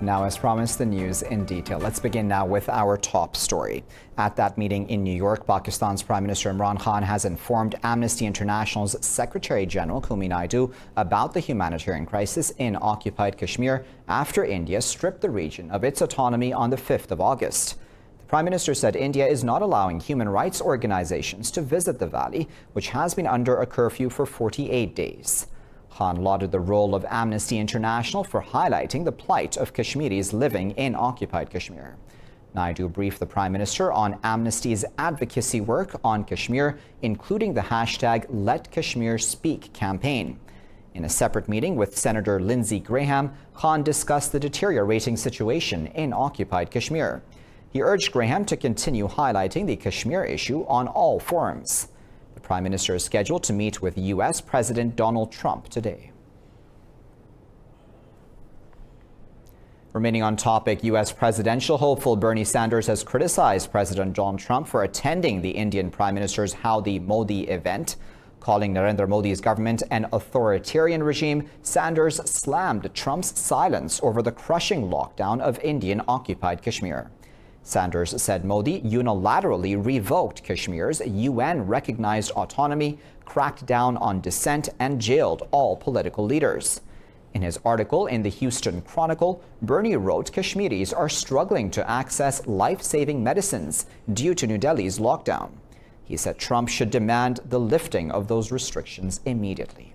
Now, as promised, the news in detail. Let's begin now with our top story. At that meeting in New York, Pakistan's Prime Minister Imran Khan has informed Amnesty International's Secretary General Kumi Naidu about the humanitarian crisis in occupied Kashmir after India stripped the region of its autonomy on the 5th of August. The Prime Minister said India is not allowing human rights organizations to visit the valley, which has been under a curfew for 48 days. Khan lauded the role of Amnesty International for highlighting the plight of Kashmiris living in occupied Kashmir. Naidu briefed the Prime Minister on Amnesty's advocacy work on Kashmir, including the hashtag Let Kashmir Speak campaign. In a separate meeting with Senator Lindsey Graham, Khan discussed the deteriorating situation in occupied Kashmir. He urged Graham to continue highlighting the Kashmir issue on all forums. The Prime Minister is scheduled to meet with U.S. President Donald Trump today. Remaining on topic, U.S. presidential hopeful Bernie Sanders has criticized President Donald Trump for attending the Indian Prime Minister's Howdy Modi event. Calling Narendra Modi's government an authoritarian regime, Sanders slammed Trump's silence over the crushing lockdown of Indian-occupied Kashmir. Sanders said Modi unilaterally revoked Kashmir's UN-recognized autonomy, cracked down on dissent, and jailed all political leaders. In his article in the Houston Chronicle, Bernie wrote Kashmiris are struggling to access life-saving medicines due to New Delhi's lockdown. He said Trump should demand the lifting of those restrictions immediately.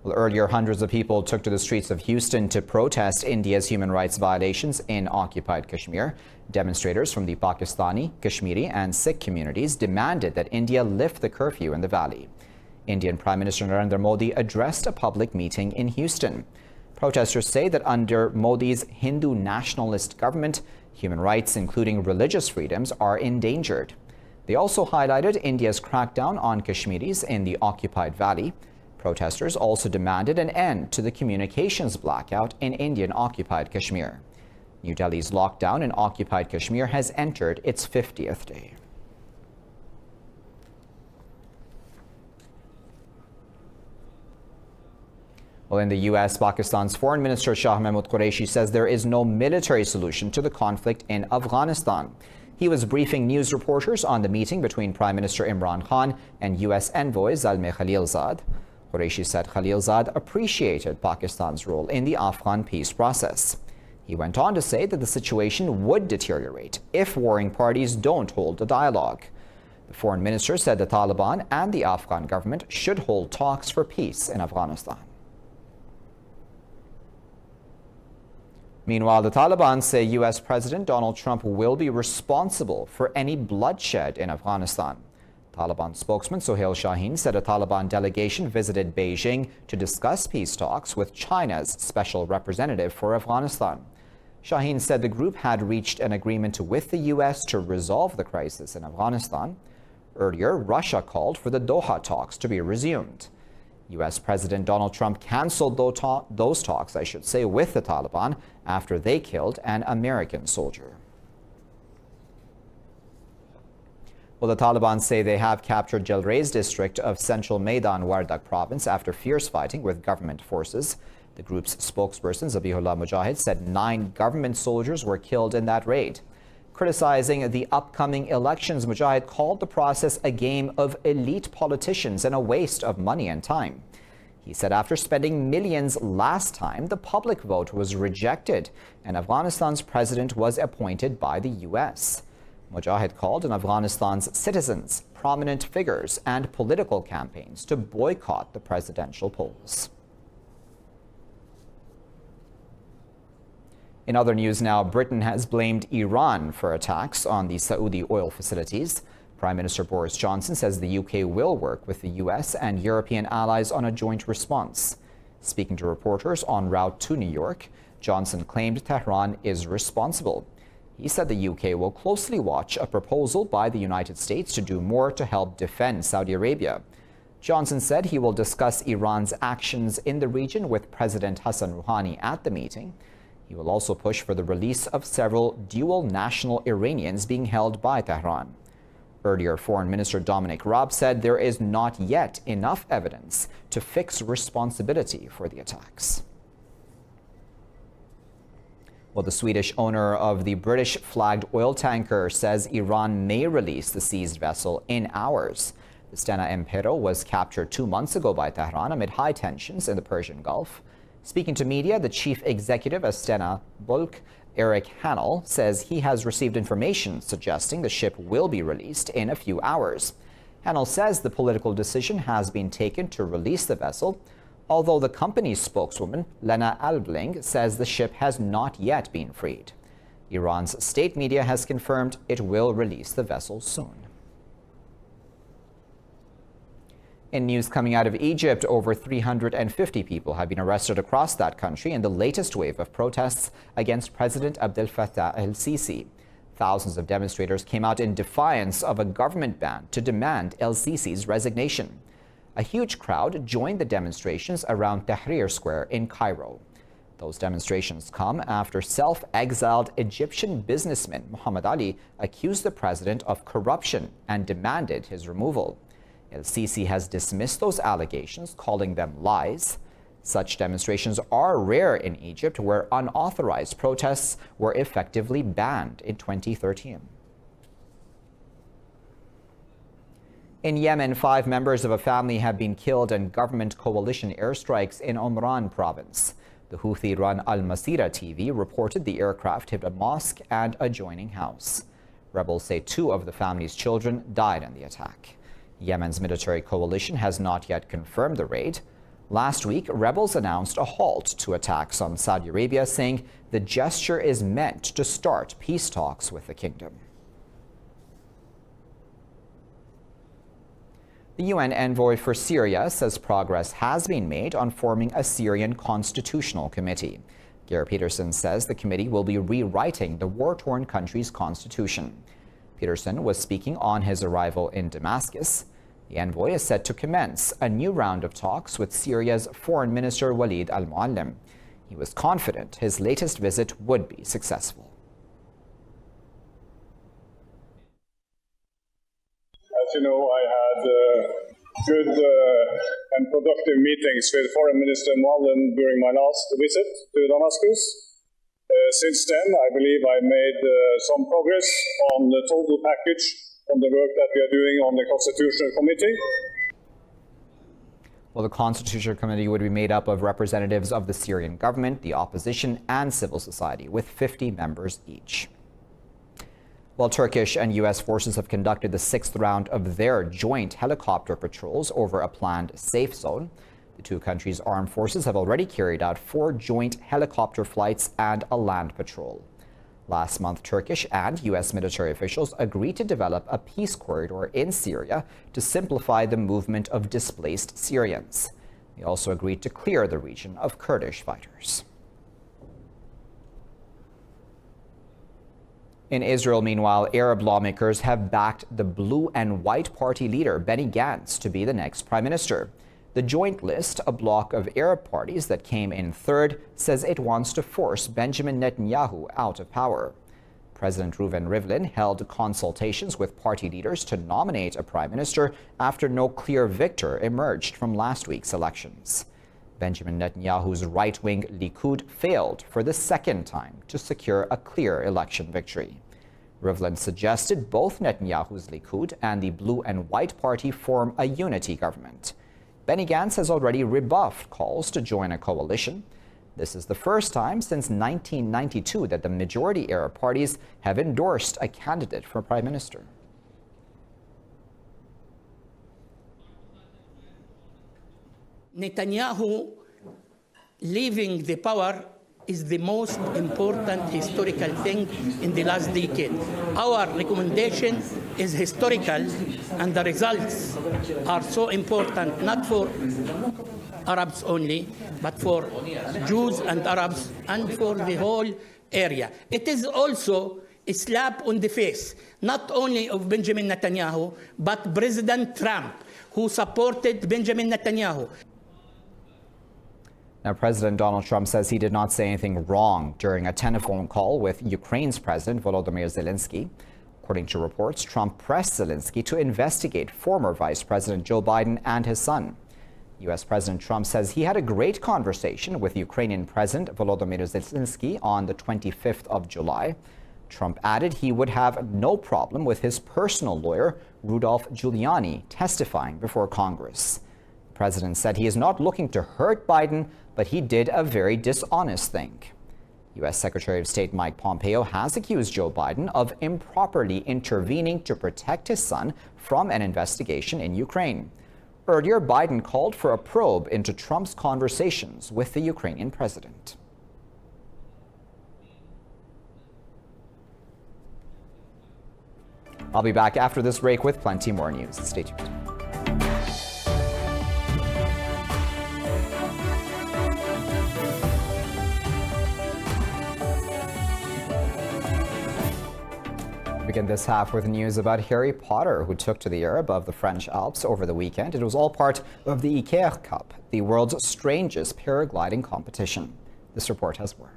Well, earlier, hundreds of people took to the streets of Houston to protest India's human rights violations in occupied Kashmir. Demonstrators from the Pakistani, Kashmiri, and Sikh communities demanded that India lift the curfew in the valley. Indian Prime Minister Narendra Modi addressed a public meeting in Houston. Protesters say that under Modi's Hindu nationalist government, human rights, including religious freedoms, are endangered. They also highlighted India's crackdown on Kashmiris in the occupied valley. Protesters also demanded an end to the communications blackout in Indian-occupied Kashmir. New Delhi's lockdown in occupied Kashmir has entered its 50th day. Well, in the U.S., Pakistan's Foreign Minister Shah Mahmood Qureshi says there is no military solution to the conflict in Afghanistan. He was briefing news reporters on the meeting between Prime Minister Imran Khan and U.S. envoy Zalmay Khalilzad. Qureshi said Khalilzad appreciated Pakistan's role in the Afghan peace process. He went on to say that the situation would deteriorate if warring parties don't hold a dialogue. The foreign minister said the Taliban and the Afghan government should hold talks for peace in Afghanistan. Meanwhile, the Taliban say U.S. President Donald Trump will be responsible for any bloodshed in Afghanistan. Taliban spokesman Sohail Shaheen said a Taliban delegation visited Beijing to discuss peace talks with China's special representative for Afghanistan. Shaheen said the group had reached an agreement with the U.S. to resolve the crisis in Afghanistan. Earlier, Russia called for the Doha talks to be resumed. U.S. President Donald Trump canceled those talks, with the Taliban after they killed an American soldier. Well, the Taliban say they have captured Jalrez district of central Maidan Wardak province after fierce fighting with government forces. The group's spokesperson Zabihullah Mujahid said 9 government soldiers were killed in that raid. Criticizing the upcoming elections, Mujahid called the process a game of elite politicians and a waste of money and time. He said after spending millions last time, the public vote was rejected and Afghanistan's president was appointed by the U.S. Mujahid called on Afghanistan's citizens, prominent figures, and political campaigns to boycott the presidential polls. In other news now, Britain has blamed Iran for attacks on the Saudi oil facilities. Prime Minister Boris Johnson says the UK will work with the US and European allies on a joint response. Speaking to reporters en route to New York, Johnson claimed Tehran is responsible. He said the UK will closely watch a proposal by the United States to do more to help defend Saudi Arabia. Johnson said he will discuss Iran's actions in the region with President Hassan Rouhani at the meeting. He will also push for the release of several dual national Iranians being held by Tehran. Earlier, Foreign Minister Dominic Raab said there is not yet enough evidence to fix responsibility for the attacks. Well, the Swedish owner of the British-flagged oil tanker says Iran may release the seized vessel in hours. The Stena Impero was captured 2 months ago by Tehran amid high tensions in the Persian Gulf. Speaking to media, the chief executive of Stena Bulk, Eric Hannell, says he has received information suggesting the ship will be released in a few hours. Hannell says the political decision has been taken to release the vessel, although the company's spokeswoman, Lena Albling, says the ship has not yet been freed. Iran's state media has confirmed it will release the vessel soon. In news coming out of Egypt, over 350 people have been arrested across that country in the latest wave of protests against President Abdel Fattah el-Sisi. Thousands of demonstrators came out in defiance of a government ban to demand el-Sisi's resignation. A huge crowd joined the demonstrations around Tahrir Square in Cairo. Those demonstrations come after self-exiled Egyptian businessman Muhammad Ali accused the president of corruption and demanded his removal. El-Sisi has dismissed those allegations, calling them lies. Such demonstrations are rare in Egypt, where unauthorized protests were effectively banned in 2013. In Yemen, 5 members of a family have been killed in government coalition airstrikes in Omran province. The Houthi-run Al-Masira TV reported the aircraft hit a mosque and adjoining house. Rebels say 2 of the family's children died in the attack. Yemen's military coalition has not yet confirmed the raid. Last week, rebels announced a halt to attacks on Saudi Arabia, saying the gesture is meant to start peace talks with the kingdom. The UN envoy for Syria says progress has been made on forming a Syrian constitutional committee. Geir Peterson says the committee will be rewriting the war-torn country's constitution. Peterson was speaking on his arrival in Damascus. The envoy is set to commence a new round of talks with Syria's Foreign Minister Walid al-Muallim. He was confident his latest visit would be successful. As you know, I had good and productive meetings with Foreign Minister Muallim during my last visit to Damascus. Since then, I believe I made some progress on the total package on the work that we are doing on the Constitutional Committee. Well, the Constitutional Committee would be made up of representatives of the Syrian government, the opposition, and civil society, with 50 members each. Well, Turkish and U.S. forces have conducted the 6th round of their joint helicopter patrols over a planned safe zone. The 2 countries' armed forces have already carried out 4 joint helicopter flights and a land patrol. Last month, Turkish and U.S. military officials agreed to develop a peace corridor in Syria to simplify the movement of displaced Syrians. They also agreed to clear the region of Kurdish fighters. In Israel, meanwhile, Arab lawmakers have backed the Blue and White Party leader Benny Gantz to be the next prime minister. The joint list, a bloc of Arab parties that came in third, says it wants to force Benjamin Netanyahu out of power. President Reuven Rivlin held consultations with party leaders to nominate a prime minister after no clear victor emerged from last week's elections. Benjamin Netanyahu's right-wing Likud failed for the 2nd time to secure a clear election victory. Rivlin suggested both Netanyahu's Likud and the Blue and White Party form a unity government. Benny Gantz has already rebuffed calls to join a coalition. This is the first time since 1992 that the majority Arab parties have endorsed a candidate for prime minister. Netanyahu leaving the power is the most important historical thing in the last decade. Our recommendation is historical, and the results are so important, not for Arabs only, but for Jews and Arabs and for the whole area. It is also a slap on the face, not only of Benjamin Netanyahu, but President Trump, who supported Benjamin Netanyahu. Now, President Donald Trump says he did not say anything wrong during a telephone call with Ukraine's President Volodymyr Zelensky. According to reports, Trump pressed Zelensky to investigate former Vice President Joe Biden and his son. U.S. President Trump says he had a great conversation with Ukrainian President Volodymyr Zelensky on the 25th of July. Trump added he would have no problem with his personal lawyer, Rudolph Giuliani, testifying before Congress. The president said he is not looking to hurt Biden, but he did a very dishonest thing. U.S. Secretary of State Mike Pompeo has accused Joe Biden of improperly intervening to protect his son from an investigation in Ukraine. Earlier, Biden called for a probe into Trump's conversations with the Ukrainian president. I'll be back after this break with plenty more news. Stay tuned. Begin this half with news about Harry Potter, who took to the air above the French Alps over the weekend. It was all part of the Iker Cup, the world's strangest paragliding competition. This report has more.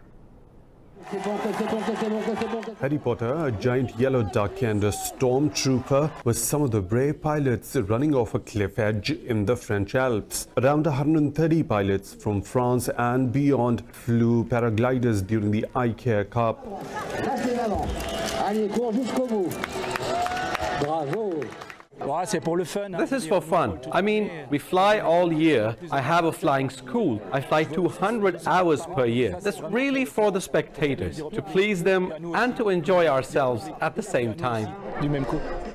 Harry Potter, a giant yellow duck and a stormtrooper were some of the brave pilots running off a cliff edge in the French Alps. Around 130 pilots from France and beyond flew paragliders during the Iker Cup. This is for fun. I mean, we fly all year. I have a flying school. I fly 200 hours per year. That's really for the spectators, to please them and to enjoy ourselves at the same time.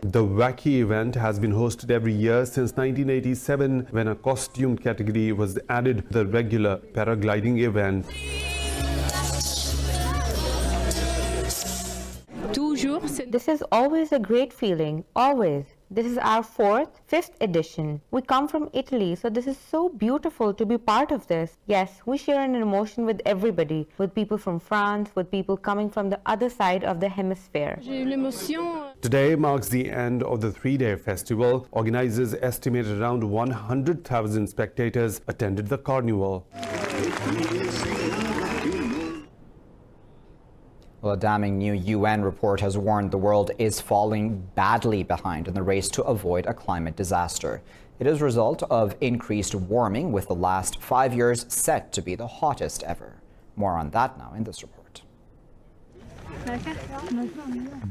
The wacky event has been hosted every year since 1987, when a costume category was added to the regular paragliding event. This is always a great feeling, always. This is our fifth edition. We come from Italy, so this is so beautiful to be part of this. Yes, we share an emotion with everybody, with people from France, with people coming from the other side of the hemisphere. Today marks the end of the three-day festival. Organizers estimate around 100,000 spectators attended the carnival. Well, a damning new UN report has warned the world is falling badly behind in the race to avoid a climate disaster. It is a result of increased warming, with the last 5 years set to be the hottest ever. More on that now in this report.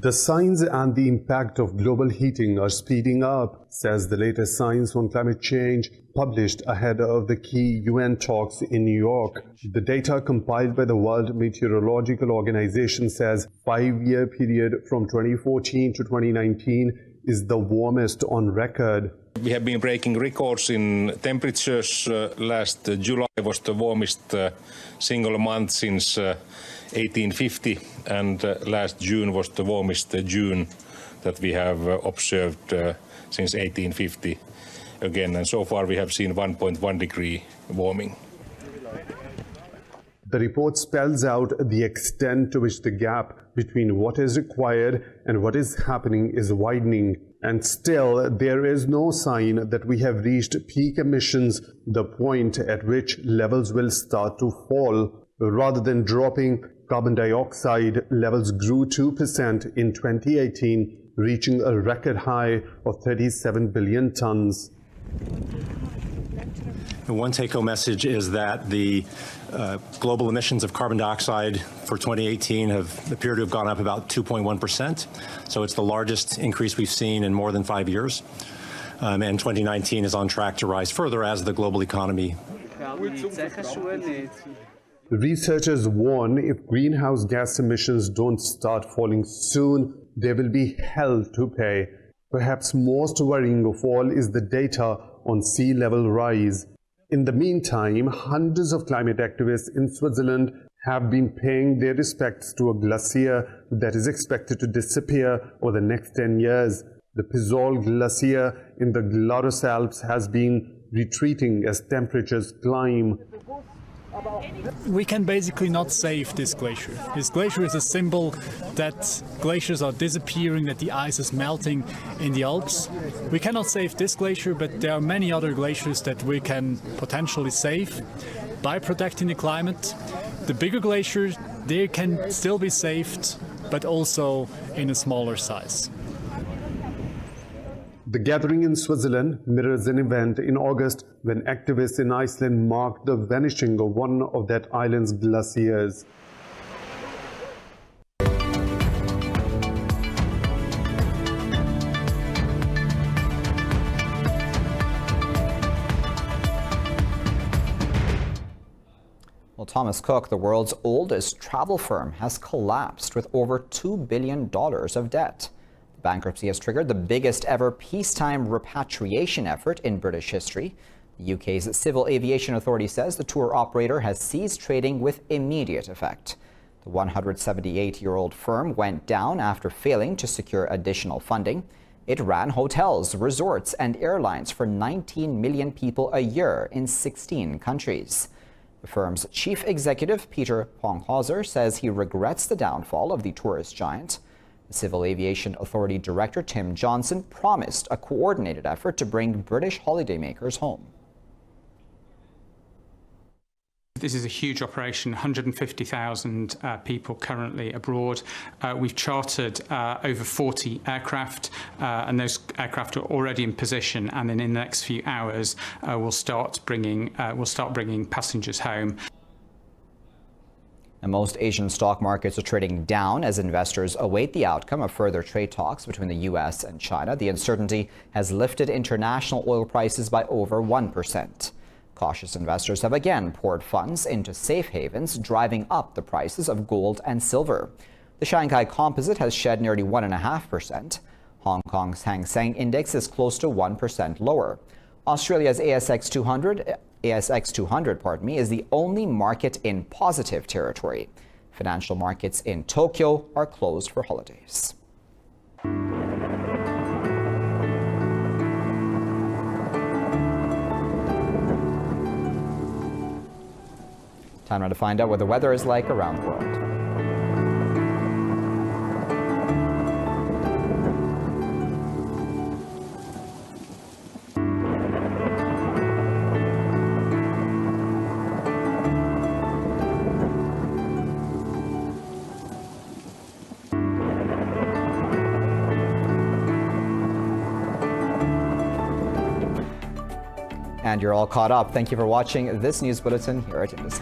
The signs and the impact of global heating are speeding up, says the latest Science on Climate Change, published ahead of the key UN talks in New York. The data compiled by the World Meteorological Organization says 5-year period from 2014 to 2019 is the warmest on record. We have been breaking records in temperatures. Last July was the warmest single month since 1850, and last June was the warmest June that we have observed since 1850 again, and so far we have seen 1.1 degree warming. The report spells out the extent to which the gap between what is required and what is happening is widening. And still, there is no sign that we have reached peak emissions, the point at which levels will start to fall. Rather than dropping, carbon dioxide levels grew 2% in 2018, reaching a record high of 37 billion tons. One take-home message is that the global emissions of carbon dioxide for 2018 appear to have gone up about 2.1%. So it's the largest increase we've seen in more than 5 years. And 2019 is on track to rise further as the global economy. Researchers warn if greenhouse gas emissions don't start falling soon, there will be hell to pay. Perhaps most worrying of all is the data on sea level rise. In the meantime, hundreds of climate activists in Switzerland have been paying their respects to a glacier that is expected to disappear over the next 10 years. The Pizol Glacier in the Glarus Alps has been retreating as temperatures climb. We can basically not save this glacier. This glacier is a symbol that glaciers are disappearing, that the ice is melting in the Alps. We cannot save this glacier, but there are many other glaciers that we can potentially save by protecting the climate. The bigger glaciers, they can still be saved, but also in a smaller size. The gathering in Switzerland mirrors an event in August when activists in Iceland marked the vanishing of one of that island's glaciers. Well, Thomas Cook, the world's oldest travel firm, has collapsed with over $2 billion of debt. The bankruptcy has triggered the biggest ever peacetime repatriation effort in British history. The UK's Civil Aviation Authority says the tour operator has ceased trading with immediate effect. The 178-year-old firm went down after failing to secure additional funding. It ran hotels, resorts, and airlines for 19 million people a year in 16 countries. The firm's chief executive, Peter Ponghauser, says he regrets the downfall of the tourist giant. The Civil Aviation Authority Director, Tim Johnson, promised a coordinated effort to bring British holidaymakers home. This is a huge operation, 150,000 people currently abroad. We've chartered over 40 aircraft, and those aircraft are already in position. And then in the next few hours, we'll start bringing passengers home. And most Asian stock markets are trading down as investors await the outcome of further trade talks between the U.S. and China. The uncertainty has lifted international oil prices by over 1%. Cautious investors have again poured funds into safe havens, driving up the prices of gold and silver. The Shanghai Composite has shed nearly 1.5%. Hong Kong's Hang Seng Index is close to 1% lower. Australia's ASX 200 is the only market in positive territory. Financial markets in Tokyo are closed for holidays. Time now to find out what the weather is like around the world. And you're all caught up. Thank you for watching this news bulletin here at Indus.